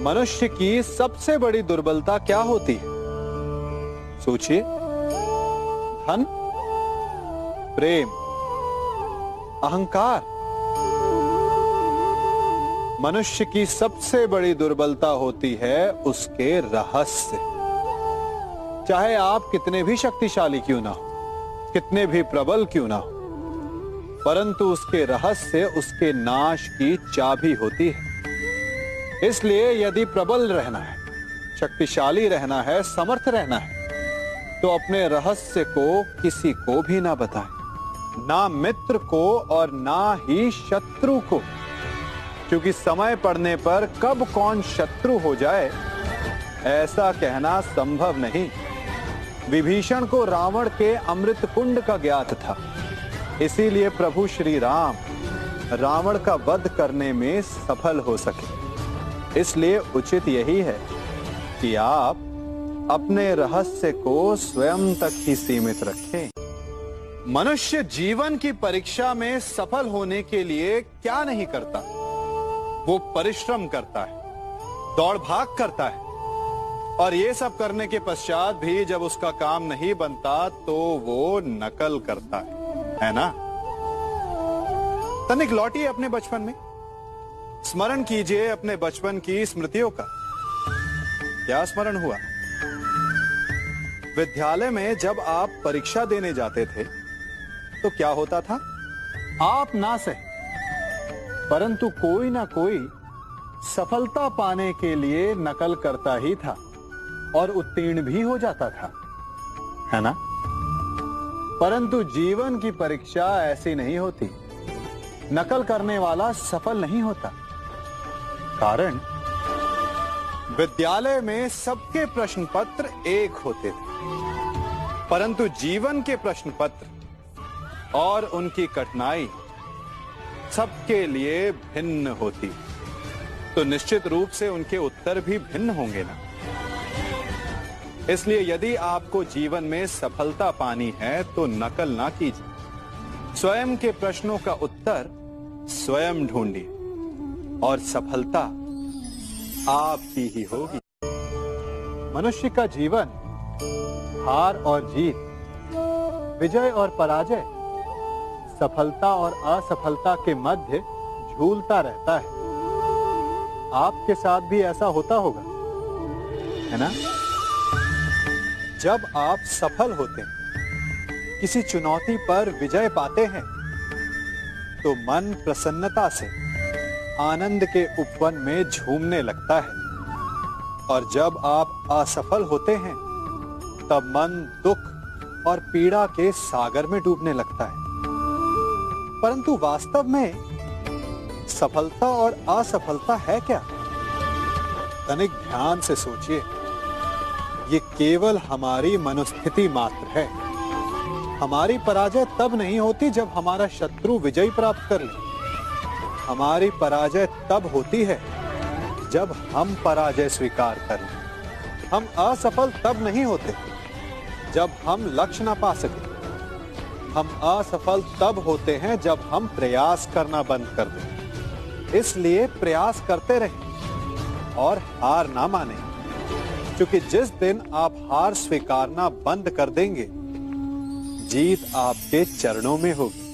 मनुष्य की सबसे बड़ी दुर्बलता क्या होती है? सोचिए। धन, प्रेम, अहंकार। मनुष्य की सबसे बड़ी दुर्बलता होती है उसके रहस्य। चाहे आप कितने भी शक्तिशाली क्यों ना हो, कितने भी प्रबल क्यों ना हो, परंतु उसके रहस्य उसके नाश की चाबी होती है। इसलिए यदि प्रबल रहना है, शक्तिशाली रहना है, समर्थ रहना है, तो अपने रहस्य को किसी को भी ना बताएं, ना मित्र को और ना ही शत्रु को, क्योंकि समय पड़ने पर कब कौन शत्रु हो जाए ऐसा कहना संभव नहीं। विभीषण को रावण के अमृत कुंड का ज्ञात था, इसीलिए प्रभु श्री राम रावण का वध करने में सफल हो सके। इसलिए उचित यही है कि आप अपने रहस्य को स्वयं तक ही सीमित रखें। मनुष्य जीवन की परीक्षा में सफल होने के लिए क्या नहीं करता? वो परिश्रम करता है, दौड़ भाग करता है, और ये सब करने के पश्चात भी जब उसका काम नहीं बनता तो वो नकल करता है ना? तनिक लौटिए अपने बचपन में, स्मरण कीजिए अपने बचपन की स्मृतियों का। क्या स्मरण हुआ? विद्यालय में जब आप परीक्षा देने जाते थे तो क्या होता था? आप ना सही, परंतु कोई ना कोई सफलता पाने के लिए नकल करता ही था और उत्तीर्ण भी हो जाता था, है ना? परंतु जीवन की परीक्षा ऐसी नहीं होती। नकल करने वाला सफल नहीं होता। कारण विद्यालय में सबके प्रश्न पत्र एक होते थे, परंतु जीवन के प्रश्न पत्र और उनकी कठिनाई सबके लिए भिन्न होती, तो निश्चित रूप से उनके उत्तर भी भिन्न होंगे ना। इसलिए यदि आपको जीवन में सफलता पानी है तो नकल ना कीजिए, स्वयं के प्रश्नों का उत्तर स्वयं ढूंढिए और सफलता आपकी ही होगी। मनुष्य का जीवन हार और जीत, विजय और पराजय, सफलता और असफलता के मध्य झूलता रहता है। आपके साथ भी ऐसा होता होगा, है ना? जब आप सफल होते हैं, किसी चुनौती पर विजय पाते हैं, तो मन प्रसन्नता से आनंद के उपवन में झूमने लगता है, और जब आप असफल होते हैं तब मन दुख और पीड़ा के सागर में डूबने लगता है। परंतु वास्तव में सफलता और असफलता है क्या? तनिक ध्यान से सोचिए। ये केवल हमारी मनोस्थिति मात्र है। हमारी पराजय तब नहीं होती जब हमारा शत्रु विजय प्राप्त कर ले। हमारी पराजय तब होती है जब हम पराजय स्वीकार कर लें। हम असफल तब नहीं होते जब हम लक्ष्य ना पा सके। हम असफल तब होते हैं जब हम प्रयास करना बंद कर दें। इसलिए प्रयास करते रहें और हार ना मानें, क्योंकि जिस दिन आप हार स्वीकारना बंद कर देंगे, जीत आपके चरणों में होगी।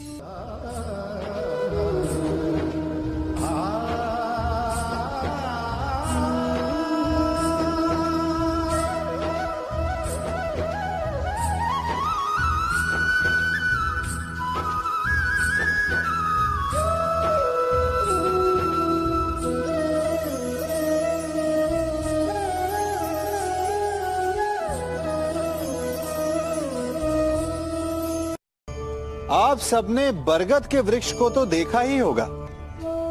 आप सबने बरगद के वृक्ष को तो देखा ही होगा।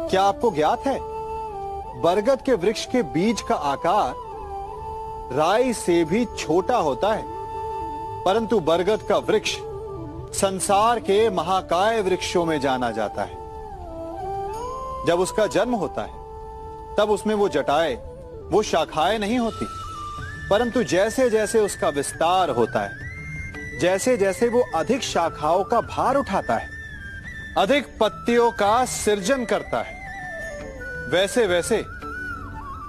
क्या आपको ज्ञात है, बरगद के वृक्ष के बीज का आकार राई से भी छोटा होता है, परंतु बरगद का वृक्ष संसार के महाकाय वृक्षों में जाना जाता है। जब उसका जन्म होता है तब उसमें वो जटाएं, वो शाखाएं नहीं होती, परंतु जैसे जैसे उसका विस्तार होता है, जैसे जैसे वो अधिक शाखाओं का भार उठाता है, अधिक पत्तियों का सृजन करता है, वैसे वैसे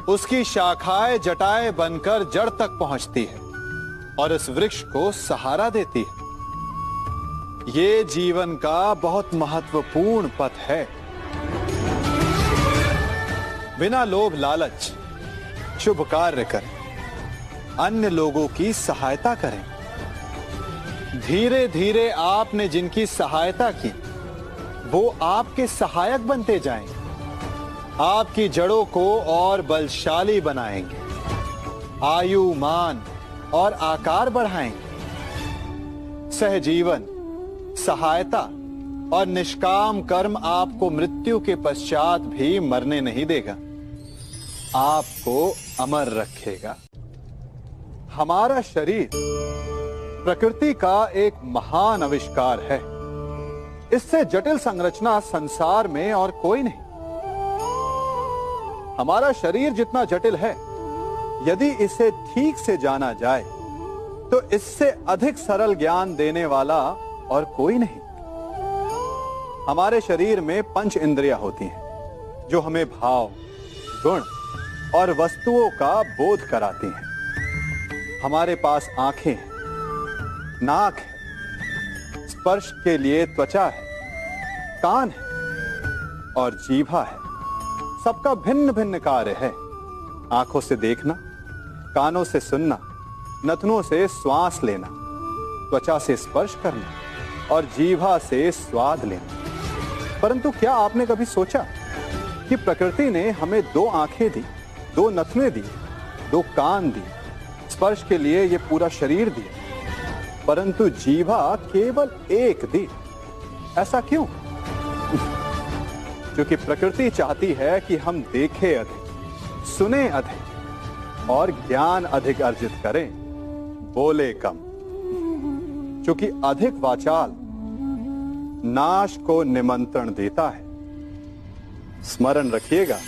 उसकी शाखाएं जटाएं बनकर जड़ तक पहुंचती है और इस वृक्ष को सहारा देती है। ये जीवन का बहुत महत्वपूर्ण पथ है। बिना लोभ लालच शुभ कार्य करें, अन्य लोगों की सहायता करें। धीरे धीरे आपने जिनकी सहायता की वो आपके सहायक बनते जाएंगे, आपकी जड़ों को और बलशाली बनाएंगे, आयु मान और आकार बढ़ाएंगे। सहजीवन, सहायता और निष्काम कर्म आपको मृत्यु के पश्चात भी मरने नहीं देगा, आपको अमर रखेगा। हमारा शरीर प्रकृति का एक महान आविष्कार है। इससे जटिल संरचना संसार में और कोई नहीं। हमारा शरीर जितना जटिल है, यदि इसे ठीक से जाना जाए तो इससे अधिक सरल ज्ञान देने वाला और कोई नहीं। हमारे शरीर में पंच इंद्रियां होती हैं जो हमें भाव, गुण और वस्तुओं का बोध कराती हैं। हमारे पास आंखें हैं, नाक है, स्पर्श के लिए त्वचा है, कान है और जीभा है। सबका भिन्न भिन्न कार्य है। आंखों से देखना, कानों से सुनना, नथनों से श्वास लेना, त्वचा से स्पर्श करना और जीभा से स्वाद लेना। परंतु क्या आपने कभी सोचा कि प्रकृति ने हमें 2 आंखें दी, 2 नथने दी, 2 कान दी, स्पर्श के लिए ये पूरा शरीर दिया, परंतु जीभा केवल 1 दी? ऐसा क्यों? क्योंकि प्रकृति चाहती है कि हम देखें अधिक, सुने अधिक और ज्ञान अधिक अर्जित करें, बोले कम। क्योंकि अधिक वाचाल नाश को निमंत्रण देता है। स्मरण रखिएगा।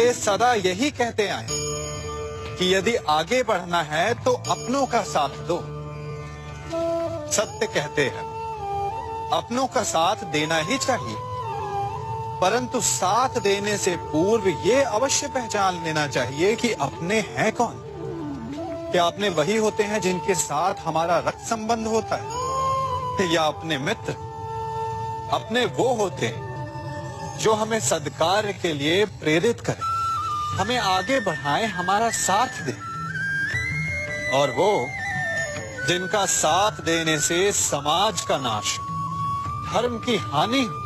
ये सदा यही कहते आए कि यदि आगे बढ़ना है तो अपनों का साथ दो। सत्य कहते हैं, अपनों का साथ देना ही चाहिए, परंतु साथ देने से पूर्व ये अवश्य पहचान लेना चाहिए कि अपने हैं कौन। क्या अपने वही होते हैं जिनके साथ हमारा रक्त संबंध होता है, या अपने मित्र? अपने वो होते हैं जो हमें सद्कार्य के लिए प्रेरित करें, हमें आगे बढ़ाएं, हमारा साथ दें। और वो जिनका साथ देने से समाज का नाश, धर्म की हानि हो,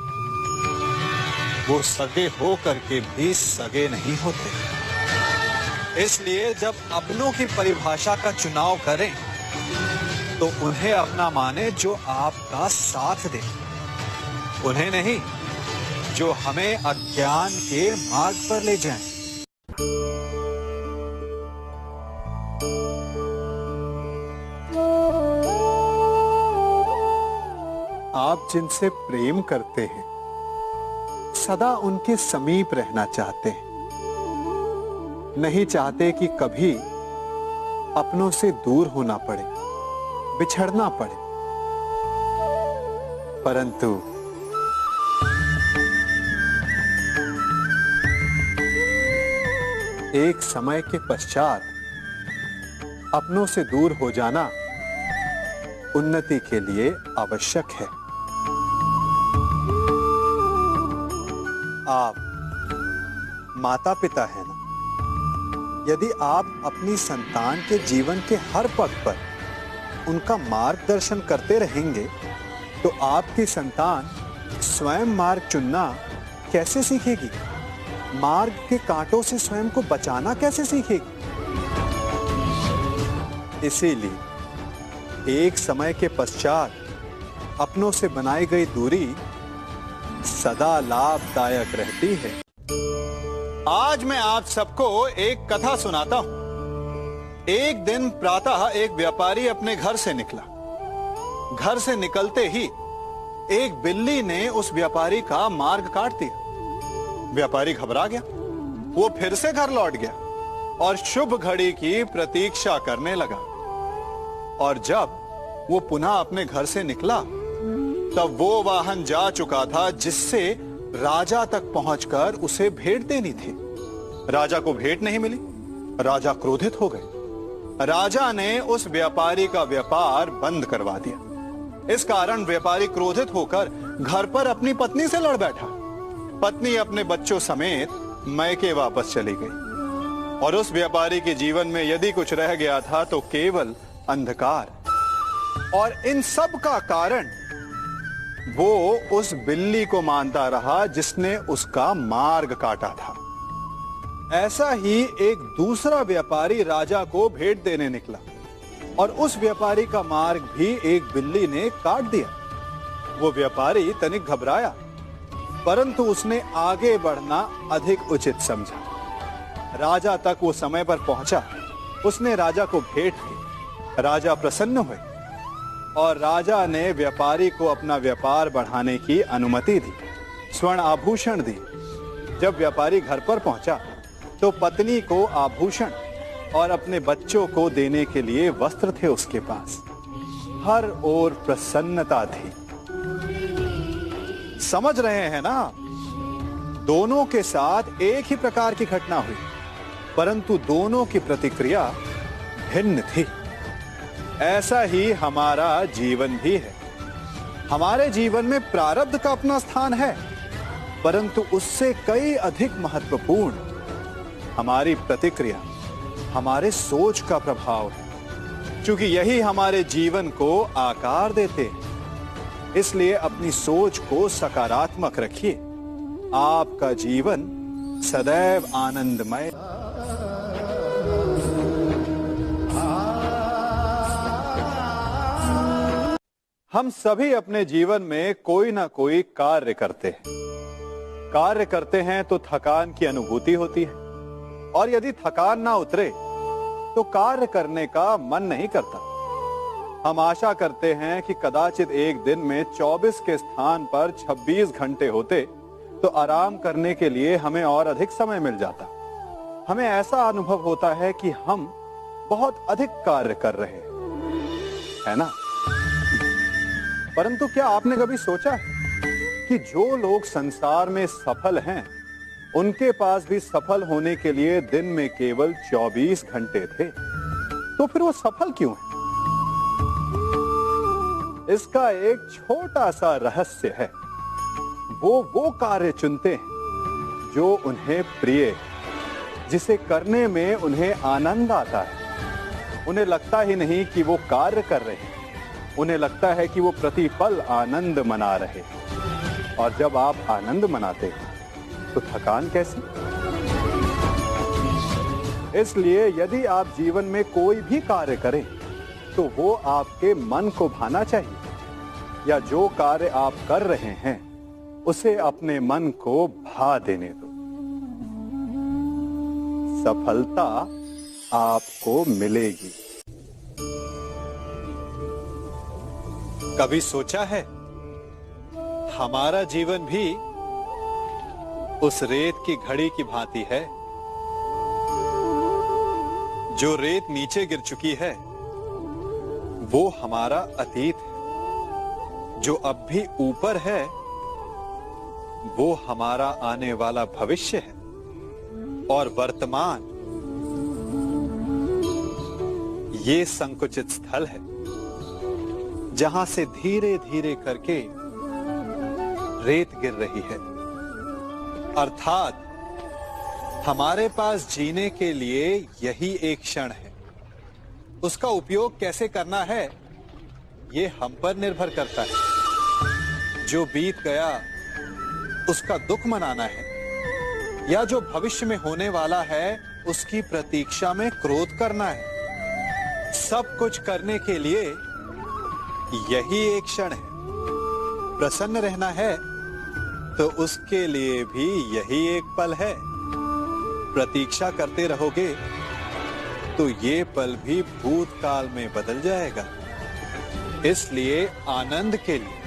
वो सगे हो करके भी सगे नहीं होते। इसलिए जब अपनों की परिभाषा का चुनाव करें तो उन्हें अपना माने जो आपका साथ दे, उन्हें नहीं जो हमें अज्ञान के मार्ग पर ले जाएं। आप जिनसे प्रेम करते हैं सदा उनके समीप रहना चाहते हैं, नहीं चाहते कि कभी अपनों से दूर होना पड़े, बिछड़ना पड़े। परंतु एक समय के पश्चात अपनों से दूर हो जाना उन्नति के लिए आवश्यक है। आप माता पिता हैं ना? यदि आप अपनी संतान के जीवन के हर पग पर उनका मार्गदर्शन करते रहेंगे तो आपकी संतान स्वयं मार्ग चुनना कैसे सीखेगी? मार्ग के कांटों से स्वयं को बचाना कैसे सीखेगी? इसीलिए एक समय के पश्चात अपनों से बनाई गई दूरी सदा लाभदायक रहती है। आज मैं आप सबको एक कथा सुनाता हूं। एक दिन प्रातः एक व्यापारी अपने घर से निकला। घर से निकलते ही एक बिल्ली ने उस व्यापारी का मार्ग काट दिया। व्यापारी घबरा गया, वो फिर से घर लौट गया और शुभ घड़ी की प्रतीक्षा करने लगा। और जब वो पुनः अपने घर से निकला तब वो वाहन जा चुका था जिससे राजा तक पहुंचकर उसे भेंट देनी थी। राजा को भेंट नहीं मिली, राजा क्रोधित हो गए। राजा ने उस व्यापारी का व्यापार बंद करवा दिया। इस कारण व्यापारी क्रोधित होकर घर पर अपनी पत्नी से लड़ बैठा। पत्नी अपने बच्चों समेत मैके वापस चली गई और उस व्यापारी के जीवन में यदि कुछ रह गया था तो केवल अंधकार। और इन सब का कारण वो उस बिल्ली को मानता रहा जिसने उसका मार्ग काटा था। ऐसा ही एक दूसरा व्यापारी राजा को भेंट देने निकला और उस व्यापारी का मार्ग भी एक बिल्ली ने काट दिया। वो व्यापारी तनिक घबराया, परंतु उसने आगे बढ़ना अधिक उचित समझा। राजा तक वो समय पर पहुंचा। उसने राजा को भेंट दी। राजा प्रसन्न हुए और राजा ने व्यापारी को अपना व्यापार बढ़ाने की अनुमति दी, स्वर्ण आभूषण दी। जब व्यापारी घर पर पहुंचा तो पत्नी को आभूषण और अपने बच्चों को देने के लिए वस्त्र थे उसके पास। हर ओर प्रसन्नता थी। समझ रहे हैं ना? दोनों के साथ एक ही प्रकार की घटना हुई, परंतु दोनों की प्रतिक्रिया भिन्न थी। ऐसा ही हमारा जीवन भी है। हमारे जीवन में प्रारब्ध का अपना स्थान है, परंतु उससे कई अधिक महत्वपूर्ण हमारी प्रतिक्रिया, हमारे सोच का प्रभाव है, क्योंकि यही हमारे जीवन को आकार देते हैं। इसलिए अपनी सोच को सकारात्मक रखिए। आपका जीवन सदैव आनंदमय। हम सभी अपने जीवन में कोई ना कोई कार्य करते हैं। कार्य करते हैं तो थकान की अनुभूति होती है, और यदि थकान ना उतरे तो कार्य करने का मन नहीं करता। हम आशा करते हैं कि कदाचित एक दिन में 24 के स्थान पर 26 घंटे होते तो आराम करने के लिए हमें और अधिक समय मिल जाता। हमें ऐसा अनुभव होता है कि हम बहुत अधिक कार्य कर रहे हैं, है ना? परंतु क्या आपने कभी सोचा है कि जो लोग संसार में सफल हैं, उनके पास भी सफल होने के लिए दिन में केवल 24 घंटे थे? तो फिर वो सफल क्यों है? इसका एक छोटा सा रहस्य है। वो कार्य चुनते हैं जो उन्हें प्रिय है, जिसे करने में उन्हें आनंद आता है। उन्हें लगता ही नहीं कि वो कार्य कर रहे हैं, उन्हें लगता है कि वो प्रतिपल आनंद मना रहे हैं। और जब आप आनंद मनाते हैं तो थकान कैसी? इसलिए यदि आप जीवन में कोई भी कार्य करें तो वो आपके मन को भाना चाहिए, या जो कार्य आप कर रहे हैं उसे अपने मन को भा देने दो। सफलता आपको मिलेगी। कभी सोचा है हमारा जीवन भी उस रेत की घड़ी की भांति है? जो रेत नीचे गिर चुकी है वो हमारा अतीत है। जो अब भी ऊपर है वो हमारा आने वाला भविष्य है। और वर्तमान ये संकुचित स्थल है जहां से धीरे धीरे करके रेत गिर रही है। अर्थात हमारे पास जीने के लिए यही एक क्षण है। उसका उपयोग कैसे करना है ये हम पर निर्भर करता है। जो बीत गया उसका दुख मनाना है, या जो भविष्य में होने वाला है उसकी प्रतीक्षा में क्रोध करना है। सब कुछ करने के लिए यही एक क्षण है। प्रसन्न रहना है तो उसके लिए भी यही एक पल है। प्रतीक्षा करते रहोगे तो ये पल भी भूतकाल में बदल जाएगा। इसलिए आनंद के लिए,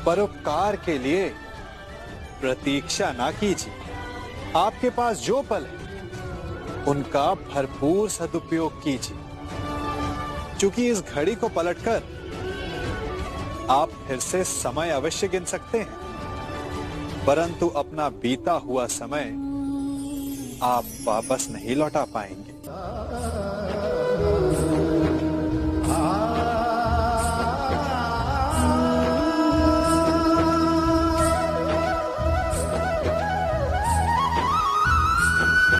परोपकार के लिए प्रतीक्षा ना कीजिए। आपके पास जो पल है उनका भरपूर सदुपयोग कीजिए, क्योंकि इस घड़ी को पलटकर आप फिर से समय अवश्य गिन सकते हैं, परंतु अपना बीता हुआ समय आप वापस नहीं लौटा पाएंगे।